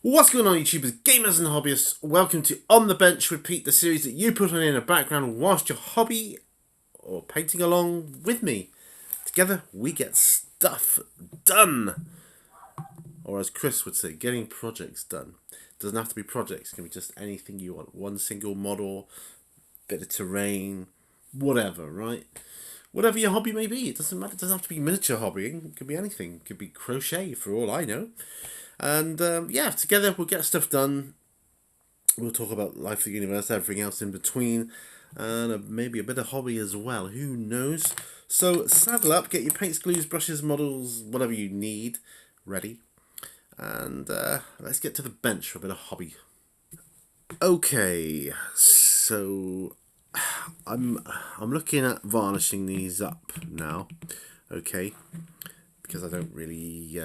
What's going on, YouTubers, gamers and hobbyists? Welcome to On the Bench Repeat, the series that you put on in the background whilst you're hobby or painting along with me. Together, we get stuff done. Or as Chris would say, getting projects done. Doesn't have to be projects, it can be just anything you want. One single model, bit of terrain, whatever, right? Whatever your hobby may be, it doesn't matter. It doesn't have to be miniature hobbying. It could be anything. It could be crochet, for all I know. And yeah, together we'll get stuff done. We'll talk about life of the universe, everything else in between, and maybe a bit of hobby as well. Who knows? So saddle up, get your paints, glues, brushes, models, whatever you need, ready. And let's get to the bench for a bit of hobby. Okay, so I'm looking at varnishing these up now. Okay, because I don't really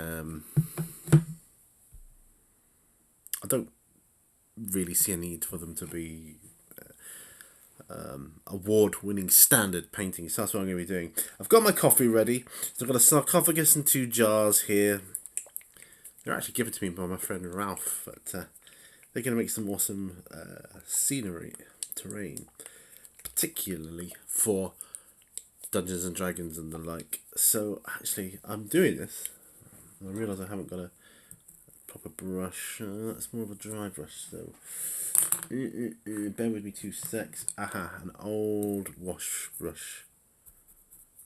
see a need for them to be award-winning standard paintings. So that's what I'm going to be doing. I've got my coffee ready. So I've got a sarcophagus and 2 jars here. They're actually given to me by my friend Ralph, but they're going to make some awesome scenery, terrain, particularly for Dungeons and Dragons and the like. So actually, I'm doing this. I realise I haven't got a proper brush. That's more of a dry brush, so bear with me 2 secs. Aha, an old wash brush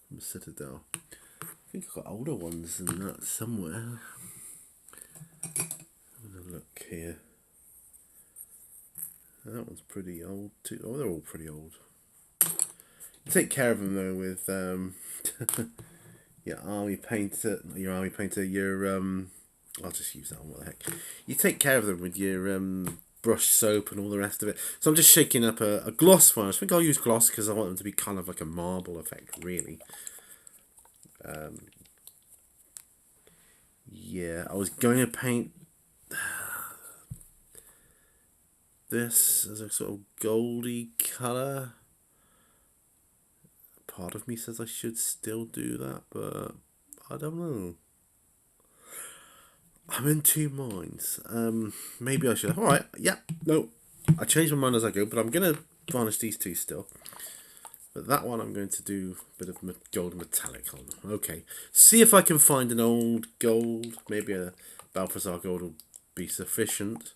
from Citadel. I think I've got older ones than that somewhere. Have a look here. That one's pretty old too. Oh, they're all pretty old. You take care of them though with your army painter. I'll just use that one. What the heck? You take care of them with your brush soap and all the rest of it. So I'm just shaking up a gloss one. I think I'll use gloss because I want them to be kind of like a marble effect, really. Yeah, I was going to paint this as a sort of goldy colour. Part of me says I should still do that, but I don't know. I'm in 2 minds. Maybe I should. Alright, yeah, no. I change my mind as I go, but I'm going to varnish these 2 still. But that one I'm going to do a bit of gold metallic on. Okay, see if I can find an old gold. Maybe a Balthazar gold will be sufficient.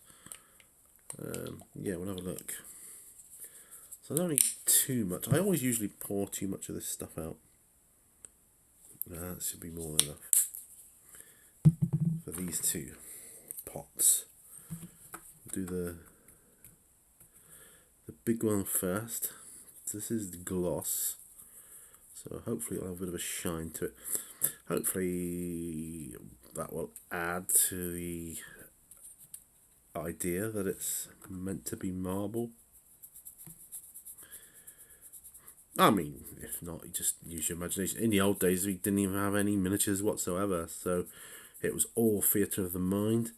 Yeah, we'll have a look. So I don't need too much. I always usually pour too much of this stuff out. That should be more than enough for these 2 pots. We'll do the big one first. This is the gloss, so hopefully it'll have a bit of a shine to it. Hopefully that will add to the idea that it's meant to be marble. I mean, if not, you just use your imagination. In the old days, we didn't even have any miniatures whatsoever, so it was all theatre of the mind.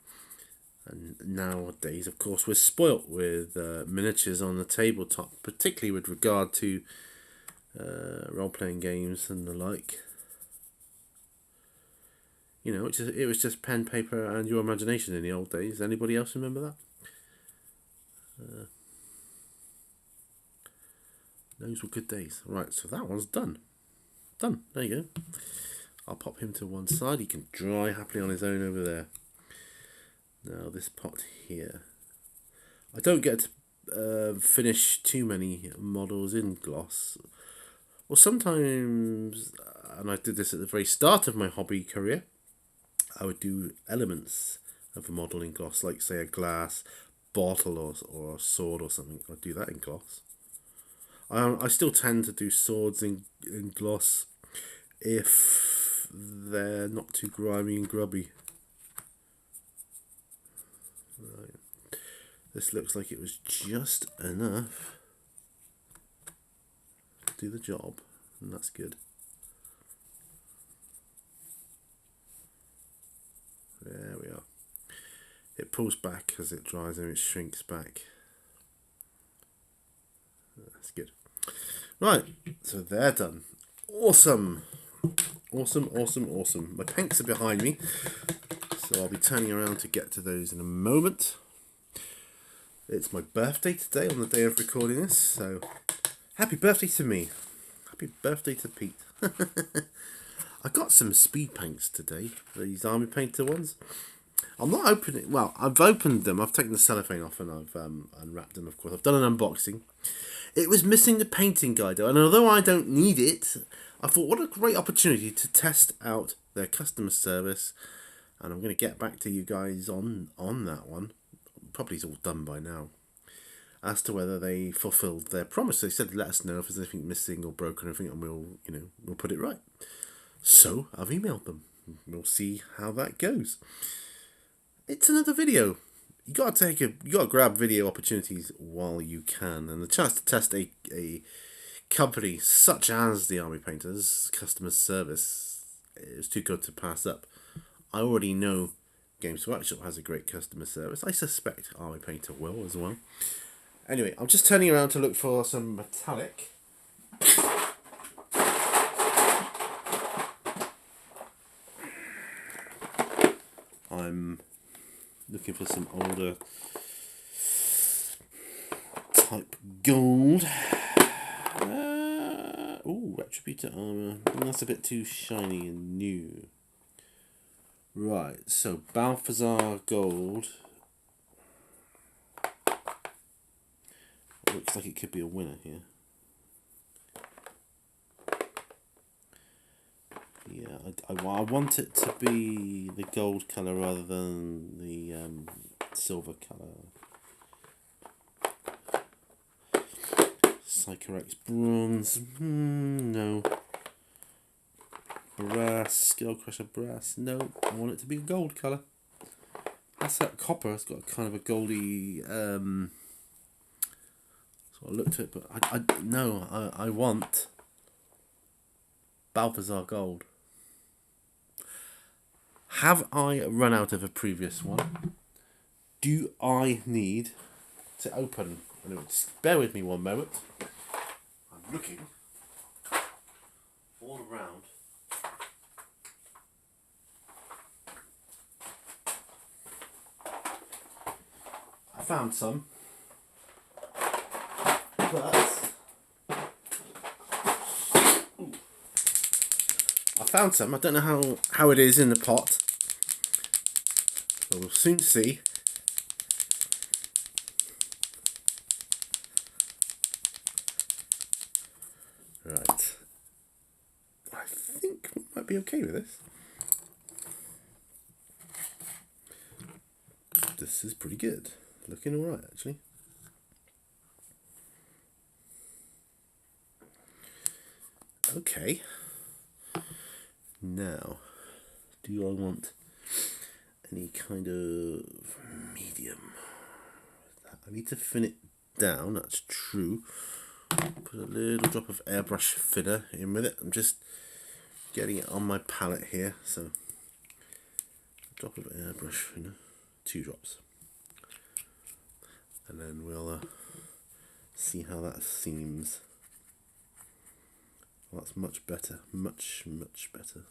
And nowadays, of course, we're spoilt with miniatures on the tabletop, particularly with regard to role-playing games and the like. You know, it was just pen, paper, and your imagination in the old days. Anybody else remember that? Those were good days. Right, so that one's done. Done. There you go. I'll pop him to one side. He can dry happily on his own over there. Now this pot here. I don't get to finish too many models in gloss. Well, sometimes, and I did this at the very start of my hobby career, I would do elements of a model in gloss, like say a glass bottle or a sword or something. I'd do that in gloss. I still tend to do swords in gloss if they're not too grimy and grubby. Right. This looks like it was just enough to do the job, and that's good. There we are. It pulls back as it dries and it shrinks back. That's good. Right, so they're done. Awesome. Awesome, awesome, awesome. My paints are behind me. So I'll be turning around to get to those in a moment. It's my birthday today, on the day of recording this, so happy birthday to me. Happy birthday to Pete. I got some speed paints today, these Army Painter ones. I'm not opening, well, I've opened them, I've taken the cellophane off and I've unwrapped them, of course. I've done an unboxing. It was missing the painting guide though, and although I don't need it, I thought what a great opportunity to test out their customer service, and I'm going to get back to you guys on that one. Probably it's all done by now, as to whether they fulfilled their promise. They said let us know if there's anything missing or broken or anything, and we'll put it right. So I've emailed them. We'll see how that goes. It's another video. You gotta grab video opportunities while you can, and the chance to test a company such as the Army Painters customer service is too good to pass up. I already know Games Workshop has a great customer service. I suspect Army Painter will as well. Anyway, I'm just turning around to look for some metallic. I'm looking for some older type gold. Retributor armor. That's a bit too shiny and new. Right, so Balthazar gold. Looks like it could be a winner here. Yeah, I want it to be the gold colour rather than the silver colour. Sycorax bronze. No. Brass. Skull Crusher brass. No, I want it to be a gold colour. That's that copper. It's got kind of a goldy. So I looked at it, but I want Balthazar gold. Have I run out of a previous one? Do I need to open? Bear with me one moment. I'm looking all around. I found some, but I don't know how it is in the pot. So we'll soon see. Right. I think we might be okay with this. This is pretty good. Looking alright, actually. Okay. Now, do I want any kind of medium? I need to thin it down, that's true. Put a little drop of airbrush thinner in with it. I'm just getting it on my palette here, so a drop of airbrush thinner, 2 drops. And then we'll see how that seems. Well, that's much better, much better.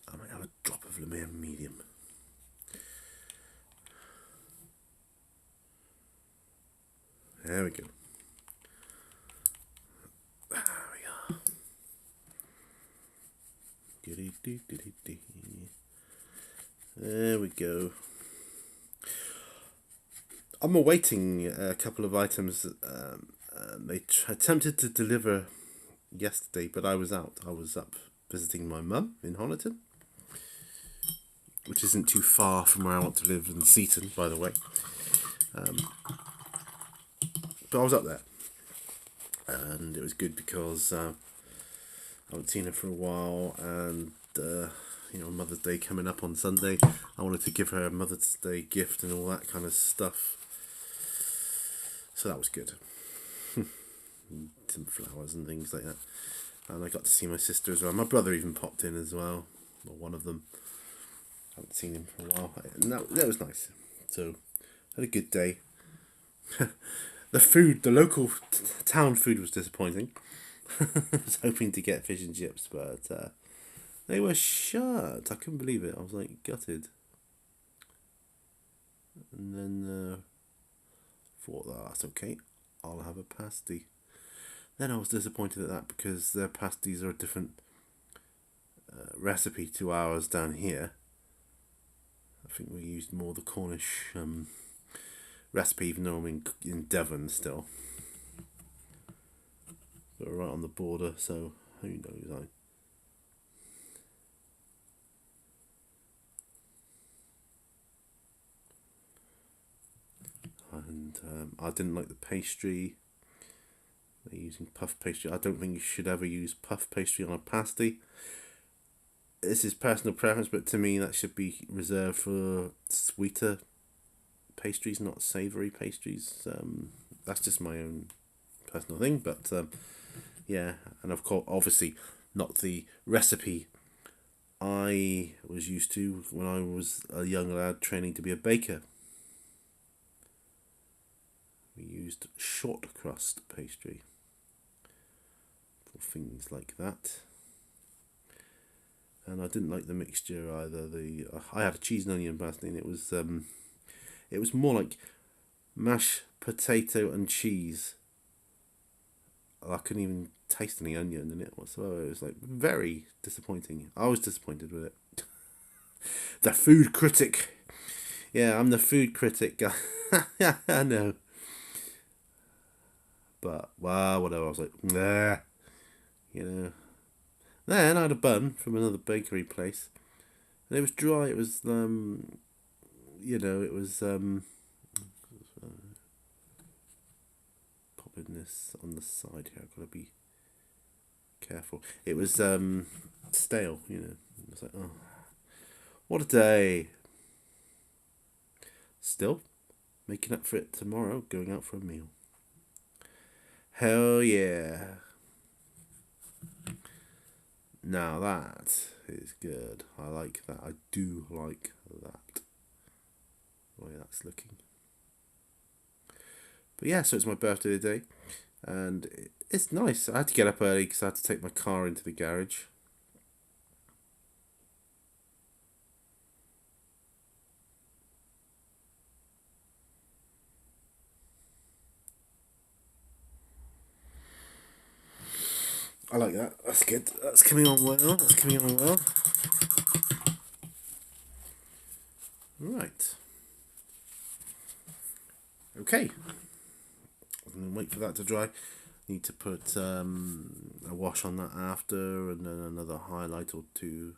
I might have a drop of Lumiere medium. There we go. There we are. There we go. I'm awaiting a couple of items. They attempted to deliver yesterday, but I was out. I was up visiting my mum in Honiton, which isn't too far from where I want to live in Seaton, by the way. But I was up there, and it was good because I haven't seen her for a while, and Mother's Day coming up on Sunday. I wanted to give her a Mother's Day gift and all that kind of stuff. So that was good. Some flowers and things like that. And I got to see my sister as well. My brother even popped in as well, or one of them. I haven't seen him for a while, and that was nice. So had a good day. The food, the local town food was disappointing. I was hoping to get fish and chips, but they were shut. I couldn't believe it. I was like gutted. And then thought, oh, that's okay. I'll have a pasty. Then I was disappointed at that because their pasties are a different recipe to ours down here. I think we used more the Cornish recipe, even though I'm in Devon still. But we're right on the border, so who knows? And I didn't like the pastry. They're using puff pastry. I don't think you should ever use puff pastry on a pasty. This is personal preference, but to me that should be reserved for sweeter pastries, not savoury pastries. That's just my own personal thing, but yeah, and of course, obviously, not the recipe I was used to when I was a young lad training to be a baker. We used short crust pastry for things like that. And I didn't like the mixture either. I had a cheese and onion pasty, and it was more like mashed potato and cheese. I couldn't even taste any onion in it whatsoever. It was like very disappointing. I was disappointed with it. The food critic. Yeah, I'm the food critic guy. Yeah, I know. But wow, whatever. I was like, nah, you know. Then I had a bun from another bakery place, and it was dry. It was it was popping this on the side here. I've got to be careful. It was stale. It was like, oh, what a day. Still making up for it tomorrow. Going out for a meal. Hell yeah. Now that is good. I like that. I do like that. The way that's looking. But yeah, so it's my birthday today. And it's nice. I had to get up early because I had to take my car into the garage. I like that. That's good. That's coming on well. Right. Okay. I'm going to wait for that to dry. Need to put a wash on that after, and then another highlight or two.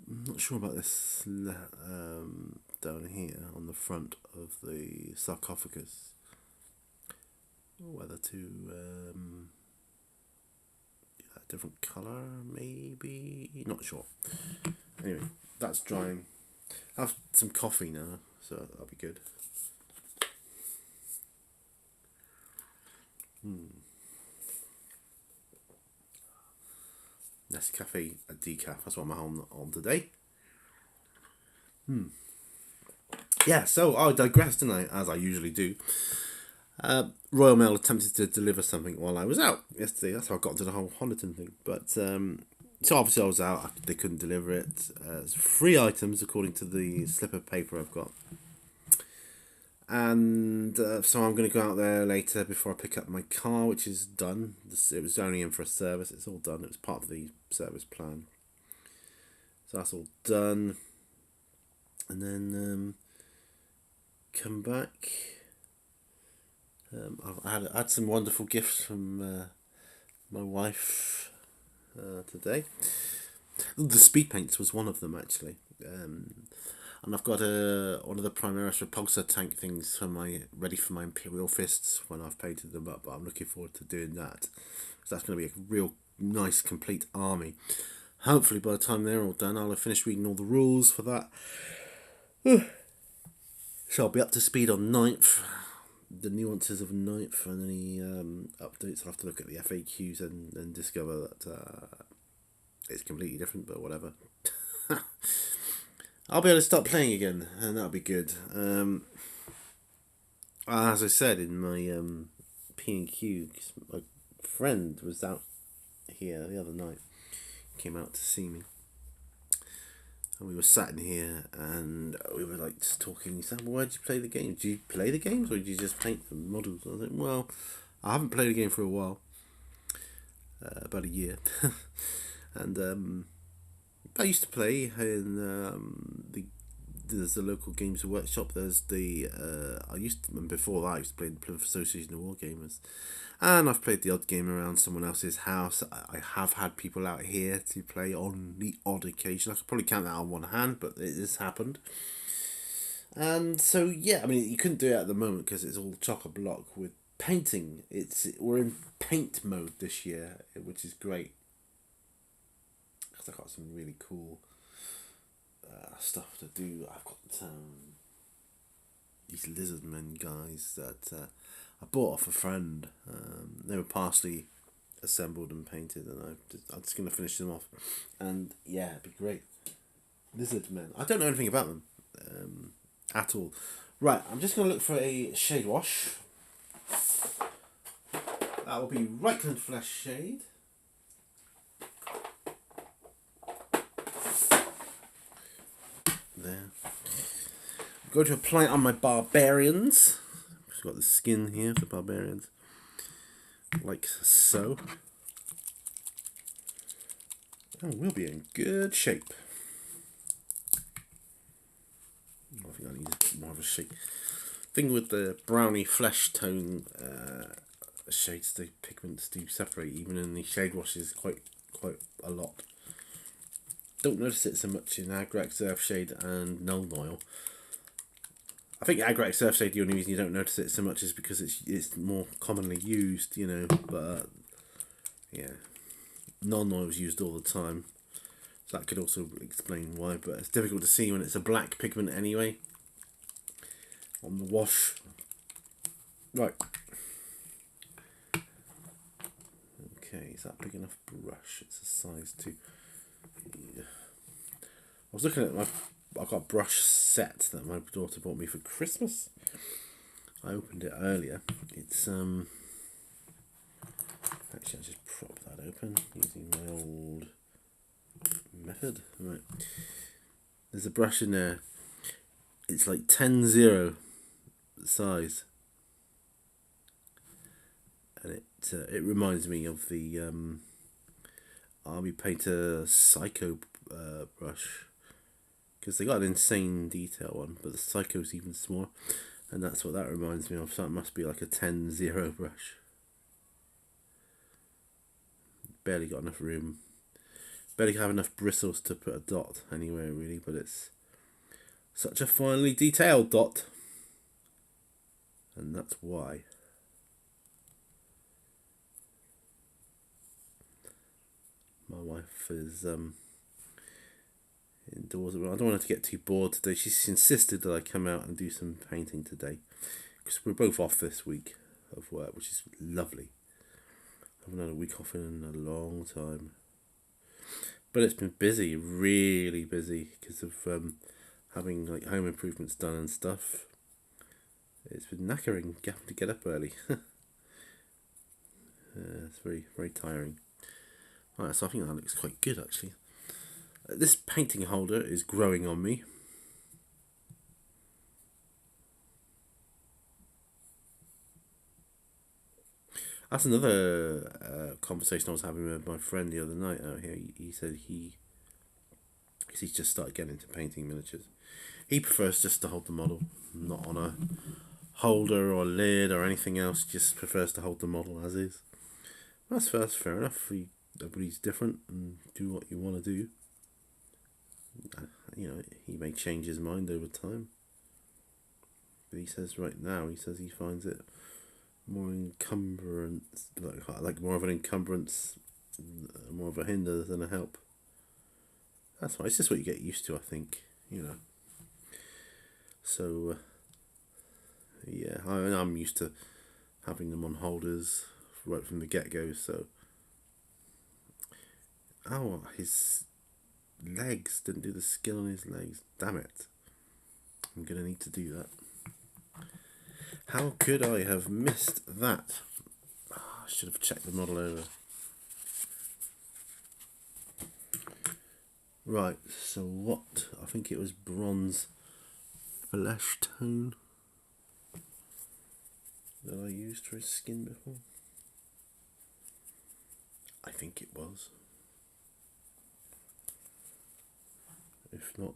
I'm not sure about this down here on the front of the sarcophagus. Whether to a different colour, maybe. Not sure. Anyway, that's drying. I have some coffee now, so that'll be good. Nescafe a decaf. That's what I'm on today. Yeah, so I digressed, didn't I? As I usually do. Royal Mail attempted to deliver something while I was out yesterday. That's how I got into the whole Honiton thing. But so obviously I was out. They couldn't deliver it. It's 3 items according to the slip of paper I've got. And so I'm going to go out there later before I pick up my car, which is done. It was only in for a service. It's all done. It was part of the service plan. So that's all done. And then come back. I had some wonderful gifts from my wife today. The speed paints was one of them, actually. And I've got one of the Primaris Repulsor tank things ready for my Imperial Fists when I've painted them up. But I'm looking forward to doing that. So that's going to be a real nice, complete army. Hopefully by the time they're all done, I'll have finished reading all the rules for that. So I'll be up to speed on 9th. The nuances of 9th and any updates. I'll have to look at the FAQs and discover that it's completely different, but whatever. I'll be able to start playing again, and that'll be good. As I said in my P&Q, my friend was out here the other night. Came out to see me. And we were sat in here and we were like just talking. He said, well, why did you play the games? Do you play the games or did you just paint the models? I was like, well, I haven't played a game for a while. About a year. And I used to play in there's the local games workshop. There's the and before that I used to play the Plymouth Association of Wargamers, and I've played the odd game around someone else's house. I have had people out here to play on the odd occasion. I could probably count that on one hand, but it has happened. And so yeah, I mean you couldn't do it at the moment because it's all chock a block with painting. We're in paint mode this year, which is great. Because I've got some really cool stuff to do. I've got these Lizardmen guys that I bought off a friend. They were partially assembled and painted, and I'm just going to finish them off. And yeah, it'd be great. Lizardmen. I don't know anything about them at all. Right, I'm just going to look for a shade wash. That will be Reikland Flesh Shade. There. I'm going to apply it on my barbarians. I've got the skin here for barbarians. Like so. And we'll be in good shape. I think I need more of a shade. Thing with the browny flesh tone shades, the pigments do separate even in the shade washes quite a lot. Don't notice it so much in Agrax Earthshade and Nuln Oil. I think Agrax Earthshade, the only reason you don't notice it so much is because it's more commonly used, you know, but yeah, Nuln Oil is used all the time. So that could also explain why, but it's difficult to see when it's a black pigment anyway on the wash. Right. Okay, is that big enough brush? It's a size 2. Yeah. I was looking at I've got a brush set that my daughter bought me for Christmas. I opened it earlier. It's actually I'll just prop that open using my old method. Right. There's a brush in there. It's like 10-0 size. And it reminds me of the Army Painter Psycho brush, because they got an insane detail one, but the Psycho's even smaller, and that's what that reminds me of. So it must be like a 10-0 brush. Barely got enough room, barely have enough bristles to put a dot anywhere really, but it's such a finely detailed dot, and that's why. My wife is indoors. I don't want her to get too bored today. She's insisted that I come out and do some painting today, because we're both off this week of work, which is lovely. I haven't had a week off in a long time. But it's been busy, really busy, because of having like home improvements done and stuff. It's been knackering, having to get up early. It's very, very tiring. Right, so I think that looks quite good actually. This painting holder is growing on me. That's another conversation I was having with my friend the other night out here. He said he's just started getting into painting miniatures. He prefers just to hold the model, not on a holder or lid or anything else. Just prefers to hold the model as is. That's fair enough. Everybody's different and do what you want to do. You know, he may change his mind over time. But he says right now, he finds it more encumbrance, like more of an encumbrance, more of a hinder than a help. That's fine. It's just what you get used to, I think. You know. So yeah, I'm used to having them on holders right from the get-go. So, his legs didn't do the skill on his legs. Damn it! I'm gonna need to do that. How could I have missed that? I should have checked the model over. Right, so what? I think it was bronze flesh tone that I used for his skin before. I think it was. If not,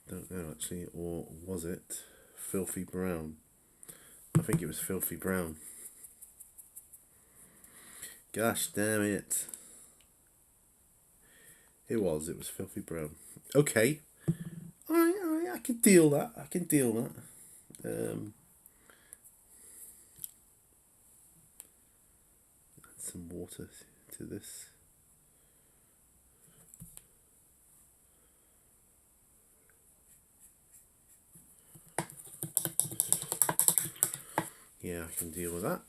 don't know actually, or was it Filthy Brown? I think it was Filthy Brown. Gosh damn it. It was Filthy Brown. Okay. I can deal that. I can deal that. Add some water to this. Yeah, I can deal with that.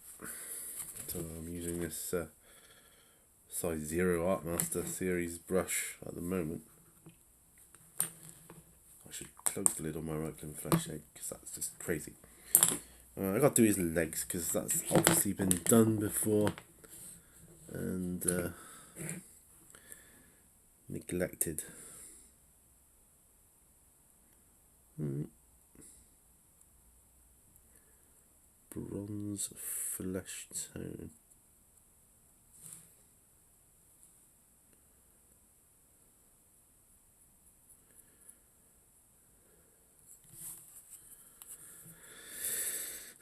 So I'm using this size 0 Artmaster series brush at the moment. I should close the lid on my Reikland flesh egg because that's just crazy. I got to do his legs because that's obviously been done before and neglected. Bronze flesh tone.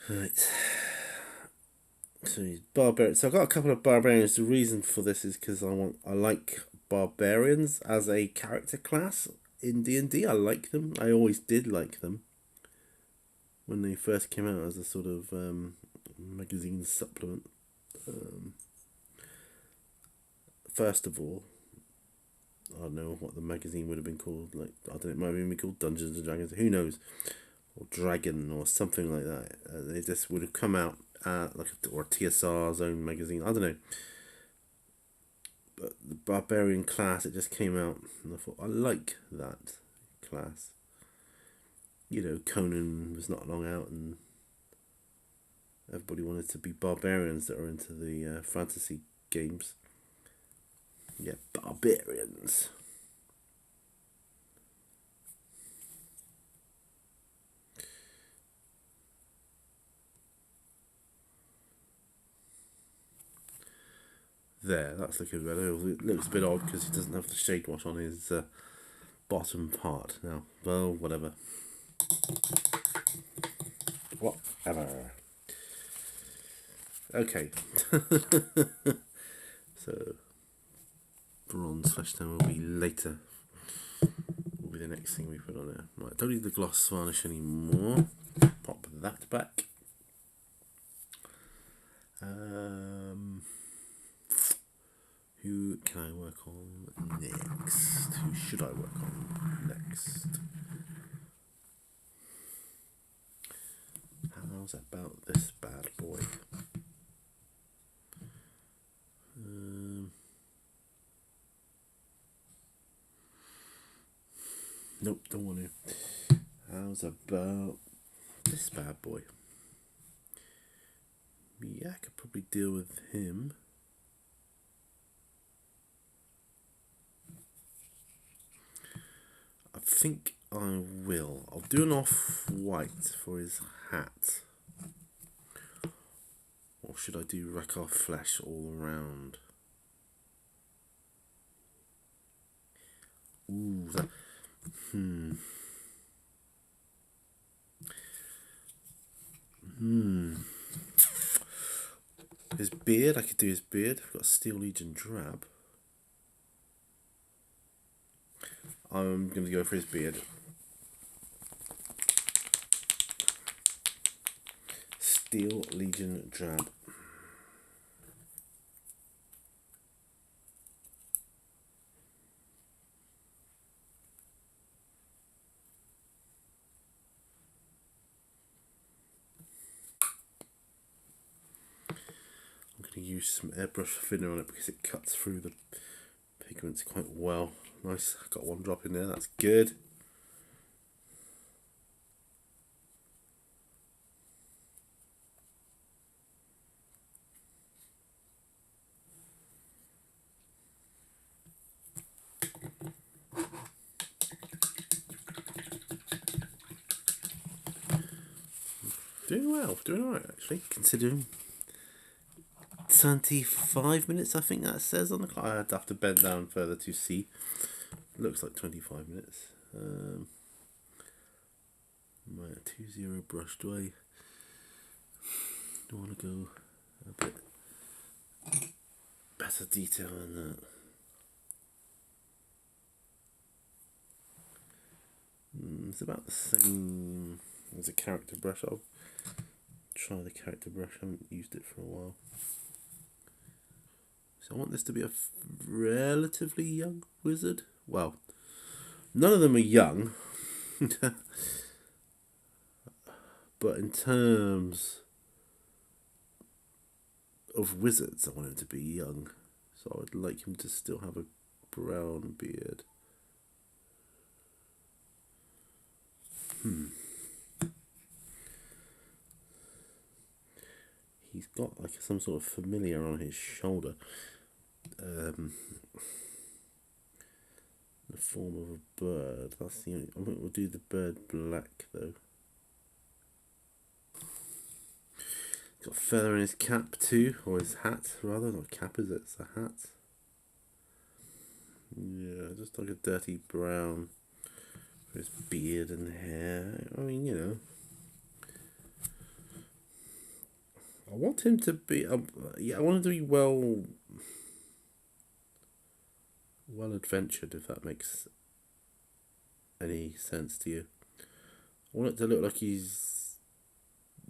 Right. So he's barbarian. So I've got a couple of barbarians. The reason for this is because I like barbarians as a character class in D&D. I like them. I always did like them when they first came out as a sort of magazine supplement. First of all, I don't know what the magazine would have been called. Like, I don't know, it might have even been called Dungeons and Dragons. Who knows? Or Dragon or something like that. They just would have come out or TSR's own magazine. I don't know. But the barbarian class, it just came out, and I thought I like that class. You know, Conan was not long out, and everybody wanted to be barbarians that are into the fantasy games. Yeah, barbarians. There, that's looking better. It looks a bit odd because he doesn't have the shade wash on his bottom part now. Well, whatever. Whatever. Okay. So, bronze flesh tone will be later. Will be the next thing we put on there. Right, don't need the gloss varnish anymore. Pop that back. Who can I work on next? Who should I work on next? How's about this bad boy? Nope, don't want to. How's about this bad boy? Yeah, I could probably deal with him. I think I will. I'll do an off-white for his hat. Or should I do Rakarth flesh all around? Ooh, that... His beard, I could do his beard. I've got Steel Legion Drab. I'm going to go for his beard. Steel Legion Drab. I'm going to use some airbrush thinner on it because it cuts through the pigments quite well. Nice, got one drop in there, that's good. Doing well, doing alright actually, considering 25 minutes I think that says on the clock. I'd have to bend down further to see. Looks like 25 minutes. My 2-0 brush, do I want to go a bit better detail than that? It's about the same as a character brush. I'll try the character brush, I haven't used it for a while. So I want this to be a relatively young wizard. Well, none of them are young. But in terms of wizards, I want him to be young. So I would like him to still have a brown beard. He's got like some sort of familiar on his shoulder. The form of a bird. That's the only. I think we'll do the bird black though. He's got a feather in his cap too, or his hat rather. Not cap, is it? It's a hat. Yeah, just like a dirty brown for his beard and hair. I mean, you know. I want him to be. Yeah, I want him to be well adventured, if that makes any sense to you. I want it to look like he's,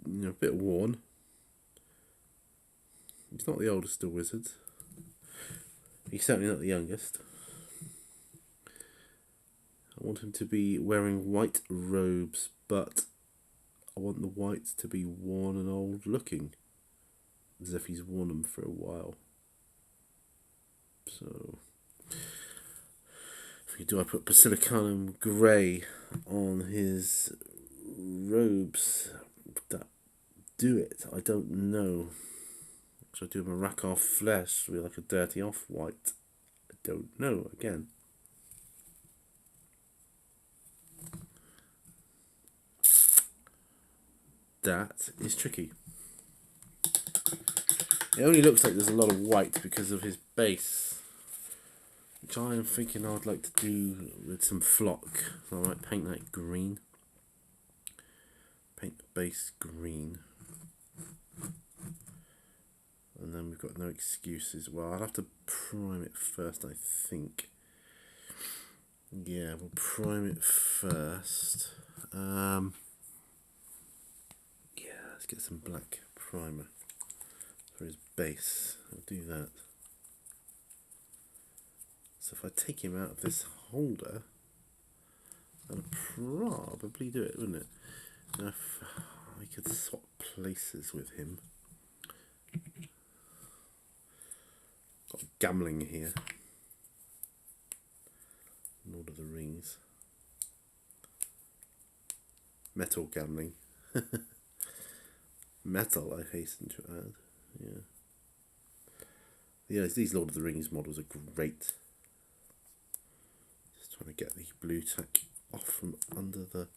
you know, a bit worn. He's not the oldest of wizards. He's certainly not the youngest. I want him to be wearing white robes, but I want the whites to be worn and old looking, as if he's worn them for a while. So, do I put Basilicanum Grey on his robes? Would that do it? I don't know. Should I do Marakar Flesh with like a dirty off-white? I don't know, again. That is tricky. It only looks like there's a lot of white because of his base, which I am thinking I'd like to do with some flock. So I might paint that green. Paint the base green. And then we've got no excuses. Well, I'll have to prime it first, I think. Yeah, we'll prime it first. Yeah, let's get some black primer for his base. I'll do that. So if I take him out of this holder, that'll probably do it, wouldn't it? Now if I could swap places with him. Got Gamling here. Lord of the Rings. Metal Gamling. Metal, I hasten to add. Yeah. Yeah, these Lord of the Rings models are great. Just trying to get the blue tack off from under the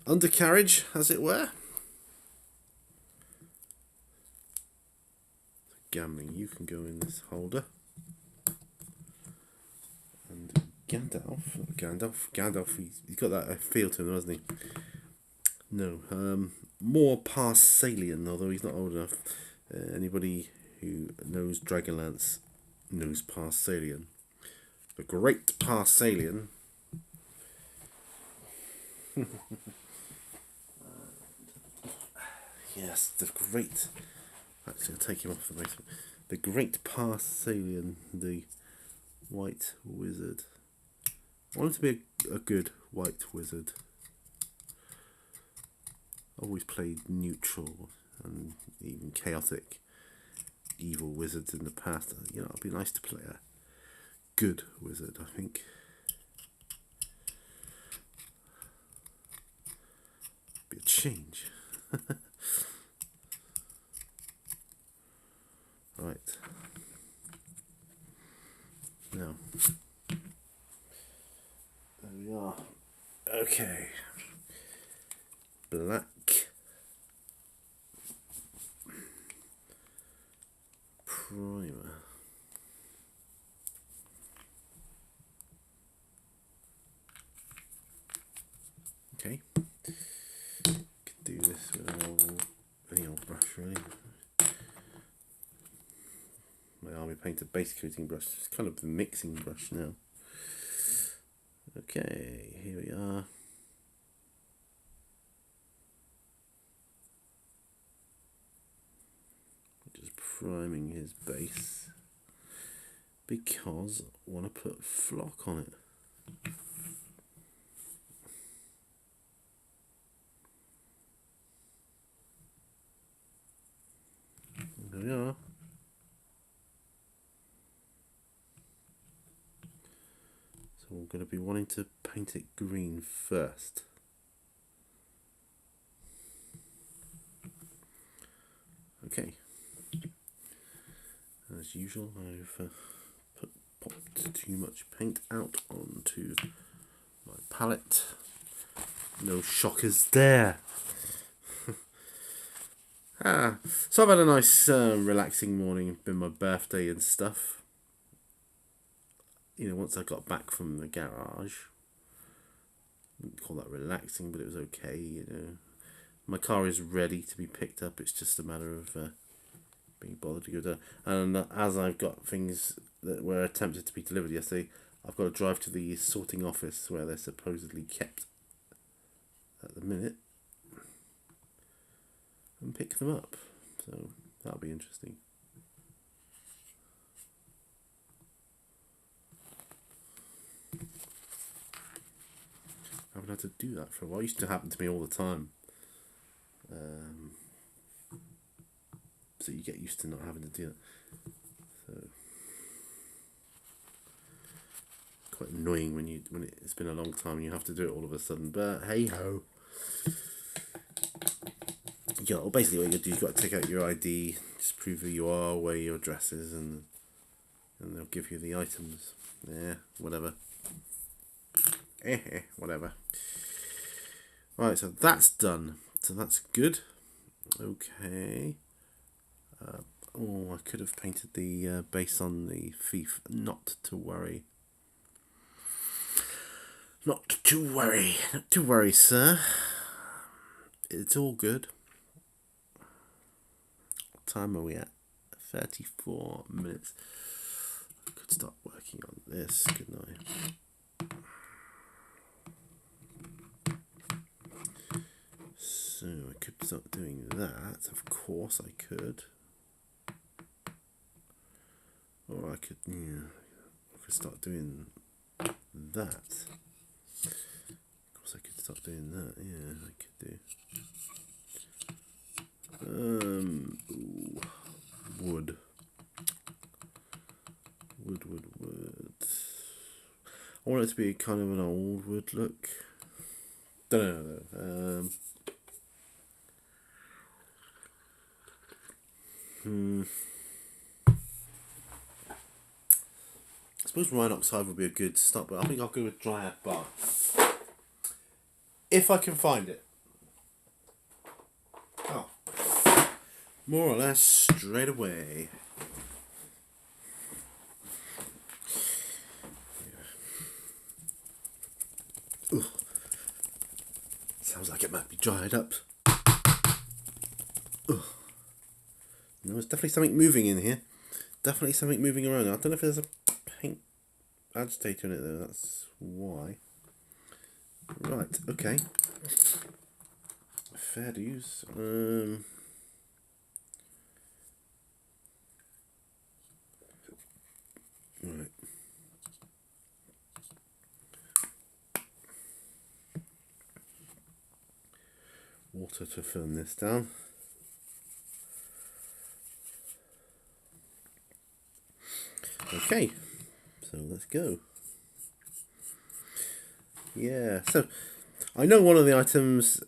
undercarriage, as it were. Gamling, you can go in this holder. And Gandalf, he's got that feel to him, hasn't he? No, more Parsalian, although he's not old enough. Anybody who knows Dragonlance knows Parsalian. The Great Parsalian. Yes, the Great. Actually, I'll take him off the basement. The Great Parsalian, the White Wizard. I want him to be a good White Wizard. Always played neutral and even chaotic evil wizards in the past. You know, it'd be nice to play a good wizard, I think. Be a change. Right. Now, there we are. Okay. Black primer. Okay. Could do this with any old brush really. My Army Painter base coating brush. It's kind of the mixing brush now. Okay, here we are. Just priming his base because I want to put flock on it. There we are. So we're going to be wanting to paint it green first. Okay. As usual, I've popped too much paint out onto my palette. No shockers there. So I've had a nice relaxing morning. It's been my birthday and stuff. You know, once I got back from the garage, I wouldn't call that relaxing, but it was okay. You know, my car is ready to be picked up. It's just a matter of being bothered to go down. And as I've got things that were attempted to be delivered yesterday, I've got to drive to the sorting office where they're supposedly kept at the minute and pick them up. So that'll be interesting. I haven't had to do that for a while. It used to happen to me all the time. So you get used to not having to do that. So quite annoying when it's been a long time and you have to do it all of a sudden. But hey ho. Yeah, well, basically what you do, you've got to take out your ID, just prove who you are, where your address is, and they'll give you the items. Yeah, whatever. Whatever. Right, so that's done. So that's good. Okay. I could have painted the base on the thief. Not to worry. Not to worry. Not to worry, sir. It's all good. What time are we at? 34 minutes. I could start working on this, couldn't I? So I could start doing that. Of course I could. Or I could, start doing that. Of course I could start doing that. Yeah, I could do. Wood. Wood. I want it to be kind of an old wood look. Don't know. I suppose Rhinox Hive would be a good start, but I think I'll go with Dryad Bark. If I can find it. Oh. More or less straight away. Yeah. Sounds like it might be dried up. Ugh. No, there's definitely something moving in here. Definitely something moving around. I don't know if there's a paint agitator in it though, that's why. Right, okay. Fair dues. Right. Water to firm this down. Okay, so let's go. Yeah, so I know one of the items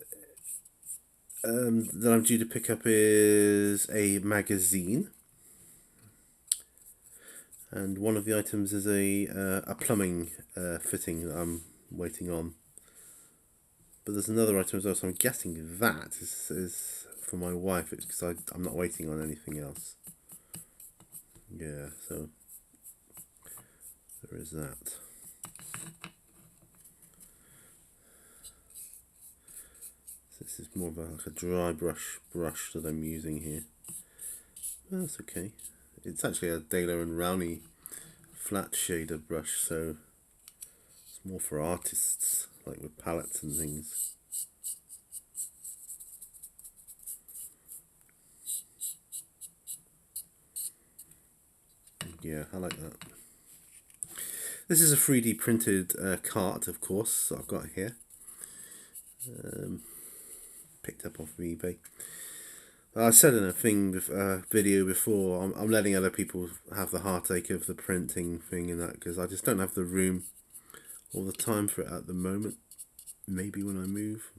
that I'm due to pick up is a magazine, and one of the items is a plumbing fitting that I'm waiting on. But there's another item as well, so I'm guessing that is for my wife. It's because I'm not waiting on anything else. Yeah, so there is that. This is more of like a dry brush that I'm using here. Well, that's okay. It's actually a Daler and Rowney flat shader brush, so it's more for artists, like with palettes and things. Yeah, I like that. This is a 3D printed cart, of course, that I've got here. Picked up off of eBay. I said in a video before, I'm letting other people have the heartache of the printing thing and that, because I just don't have the room or the time for it at the moment. Maybe when I move.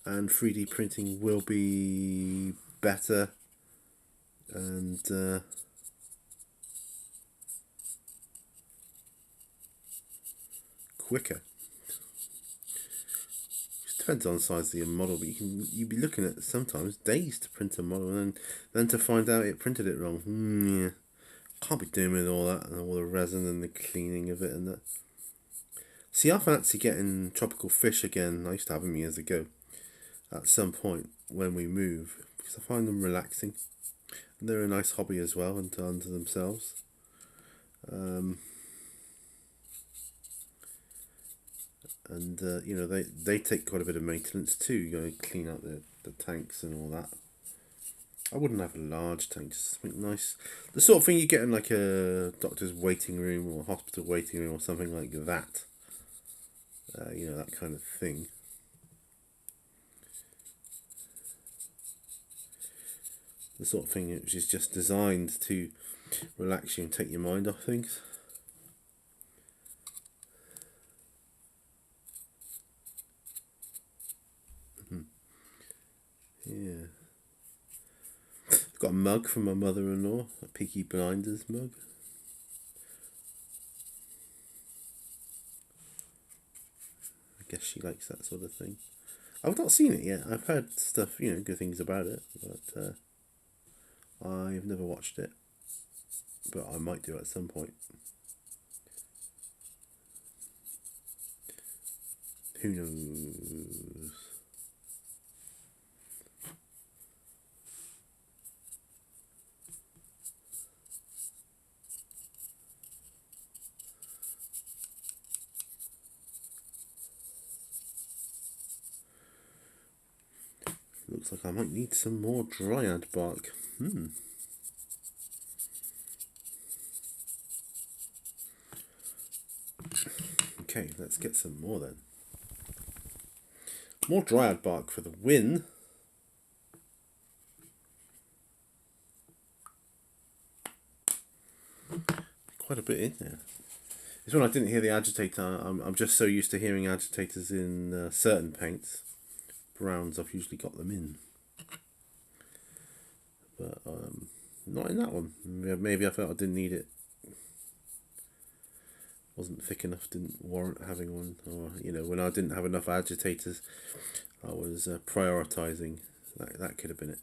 And 3D printing will be better and quicker. It depends on the size of your model, but you'd be looking at sometimes days to print a model, and then to find out it printed it wrong. Yeah, can't be doing with all that and all the resin and the cleaning of it and that. See, I fancy getting tropical fish again. I used to have them years ago. At some point when we move, because I find them relaxing. And they're a nice hobby as well unto themselves. And you know, they take quite a bit of maintenance too. You got to clean out the tanks and all that. I wouldn't have a large tank, just something nice. The sort of thing you get in like a doctor's waiting room or hospital waiting room or something like that. You know, that kind of thing. The sort of thing which is just designed to relax you and take your mind off things. Yeah. I've got a mug from my mother-in-law, a Peaky Blinders mug. I guess she likes that sort of thing. I've not seen it yet. I've heard stuff, you know, good things about it, but I've never watched it. But I might do at some point. Who knows? Looks like I might need some more dryad bark. Okay, let's get some more then. More dryad bark for the win. Quite a bit in there. It's when I didn't hear the agitator. I'm just so used to hearing agitators in certain paints. Browns, I've usually got them in. But not in that one. Maybe I felt I didn't need it. Wasn't thick enough, didn't warrant having one. Or, you know, when I didn't have enough agitators, I was prioritising. That could have been it.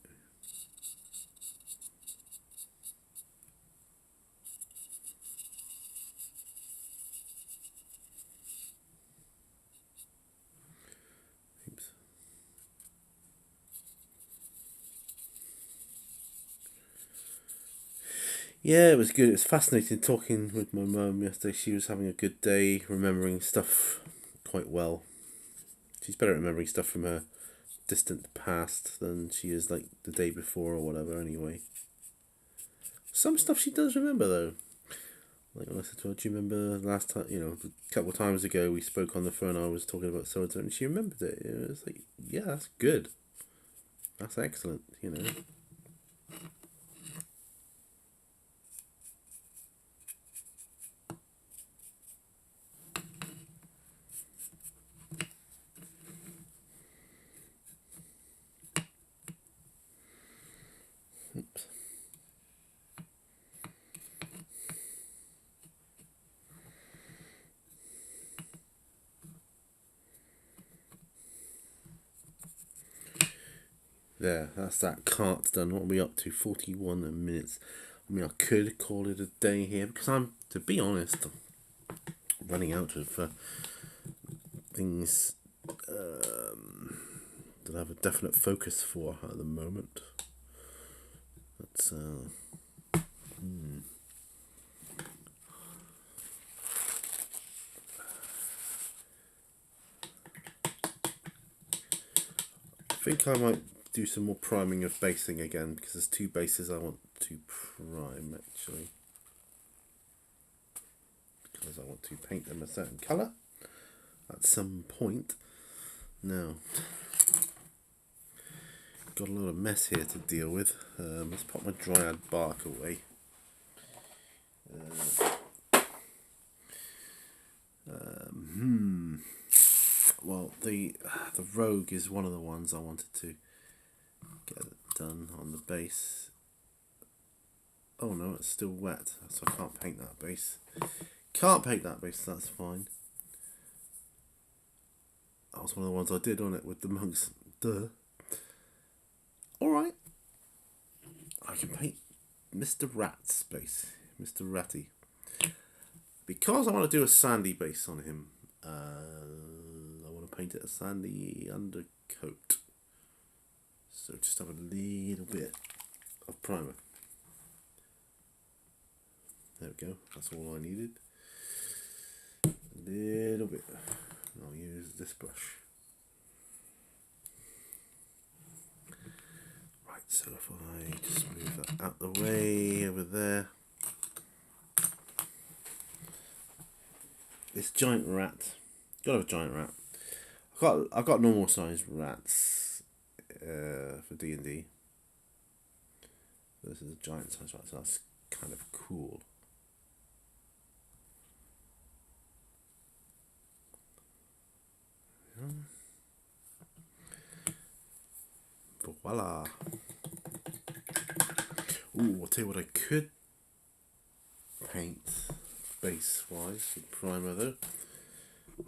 Oops. Yeah, it was good. It was fascinating talking with my mum yesterday. She was having a good day, remembering stuff quite well. She's better at remembering stuff from her distant past than she is like the day before or whatever, anyway. Some stuff she does remember, though. Like when I said to her, do you remember last time, you know, a couple of times ago we spoke on the phone, I was talking about so and she remembered it. You know, it's like, yeah, that's good. That's excellent, you know. Oops. There, that's that cart done. What are we up to? 41 minutes. I mean, I could call it a day here because I'm, to be honest, running out of things that I have a definite focus for at the moment. That's I think I might do some more priming of basing again because there's two bases I want to prime actually. Because I want to paint them a certain colour at some point. Now, got a lot of mess here to deal with. Let's put my dryad bark away. Well, the rogue is one of the ones I wanted to get it done on the base. Oh no, it's still wet, so I can't paint that base. Can't paint that base, that's fine. That was one of the ones I did on it with the monks. Duh. Alright. I can paint Mr. Rat's base. Mr. Ratty. Because I want to do a sandy base on him, I want to paint it a sandy undercoat. So just have a little bit of primer. There we go, that's all I needed. A little bit. I'll use this brush. Right, so if I just move that out the way over there. This giant rat. Gotta have a giant rat. I've got normal sized rats for D&D. This is a giant sized rat, so that's kind of cool. Voila. Ooh, I'll tell you what I could paint base wise with primer though.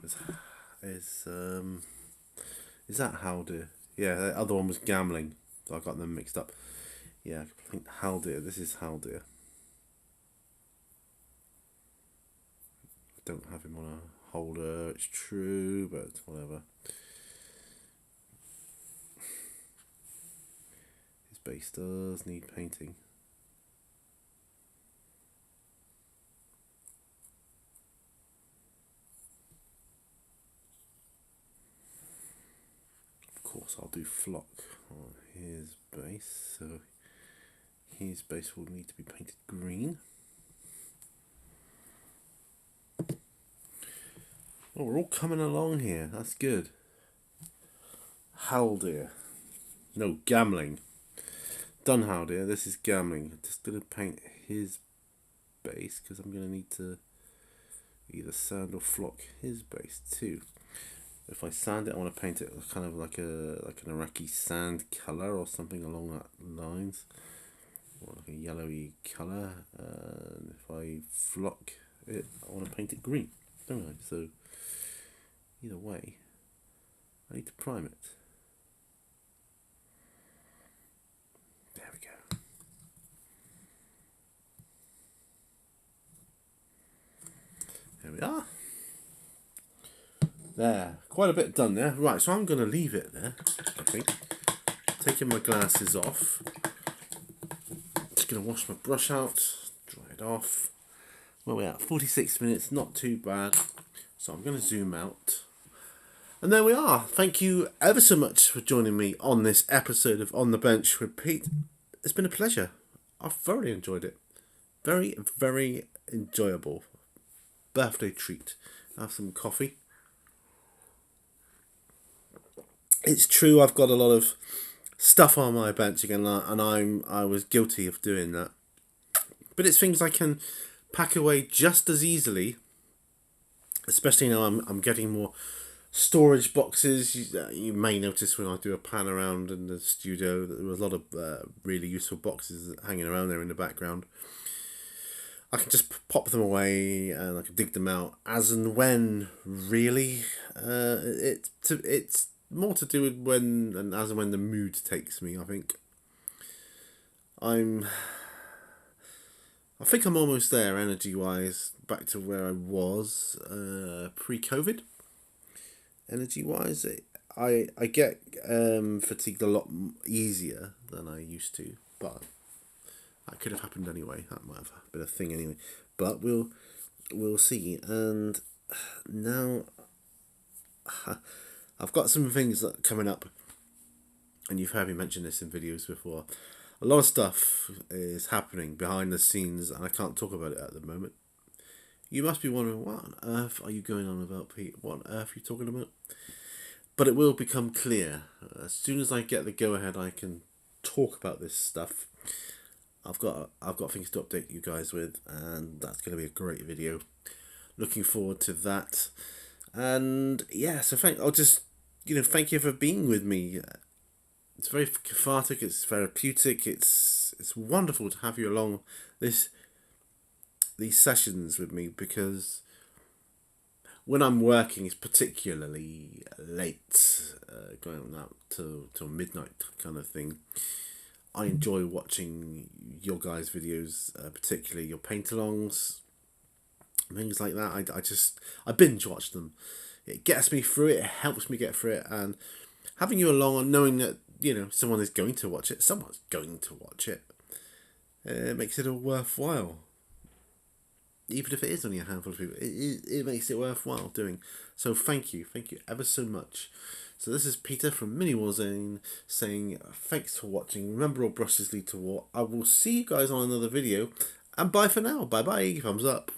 Is that Haldir? Yeah, the other one was Gambling. So I got them mixed up. Yeah, I think Haldir. This is Haldir. I don't have him on a holder, it's true, but whatever. His base does need painting. Of course, I'll do Flock on his base, so his base will need to be painted green. Oh, we're all coming along here. That's good. Haldir. No, Gambling. Done Haldir. This is Gambling. I'm just going to paint his base because I'm going to need to either sand or flock his base too. If I sand it, I want to paint it kind of like an Iraqi sand colour or something along that lines. Or like a yellowy colour. And if I flock it, I want to paint it green, don't I? So either way, I need to prime it. There we go. There we are. There, quite a bit done there. Right, so I'm going to leave it there, I think. Taking my glasses off. Just going to wash my brush out, dry it off. Where we at? 46 minutes, not too bad. So I'm going to zoom out. And there we are. Thank you ever so much for joining me on this episode of On the Bench with Pete. It's been a pleasure. I've thoroughly enjoyed it. Very, very enjoyable. Birthday treat. Have some coffee. It's true I've got a lot of stuff on my bench again, and I was guilty of doing that. But it's things I can pack away just as easily, especially now I'm getting more storage boxes. You may notice when I do a pan around in the studio that there was a lot of really useful boxes hanging around there in the background. I can just pop them away and I can dig them out as and when, really. It's more to do with when and as and when the mood takes me, I think. I'm I think I'm almost there energy-wise, back to where I was pre-COVID. Energy-wise, I get fatigued a lot easier than I used to, but that could have happened anyway. That might have been a thing anyway. But we'll see. And now I've got some things that coming up, and you've heard me mention this in videos before. A lot of stuff is happening behind the scenes, and I can't talk about it at the moment. You must be wondering, what on earth are you going on about, Pete? What on earth are you talking about? But it will become clear. As soon as I get the go-ahead, I can talk about this stuff. I've got things to update you guys with, and that's going to be a great video. Looking forward to that. And yeah, so thank you for being with me. It's very cathartic, it's therapeutic, it's wonderful to have you along these sessions with me, because when I'm working, it's particularly late, going out till midnight kind of thing. I enjoy watching your guys' videos, particularly your paint-alongs, things like that. I binge watch them. It gets me through it. It helps me get through it, and having you along and knowing that someone's going to watch it, it makes it all worthwhile. Even if it is only a handful of people, it makes it worthwhile doing. So thank you ever so much. So this is Peter from Mini Warzone saying thanks for watching. Remember, all brushes lead to war. I will see you guys on another video, and bye for now. Bye bye. Thumbs up.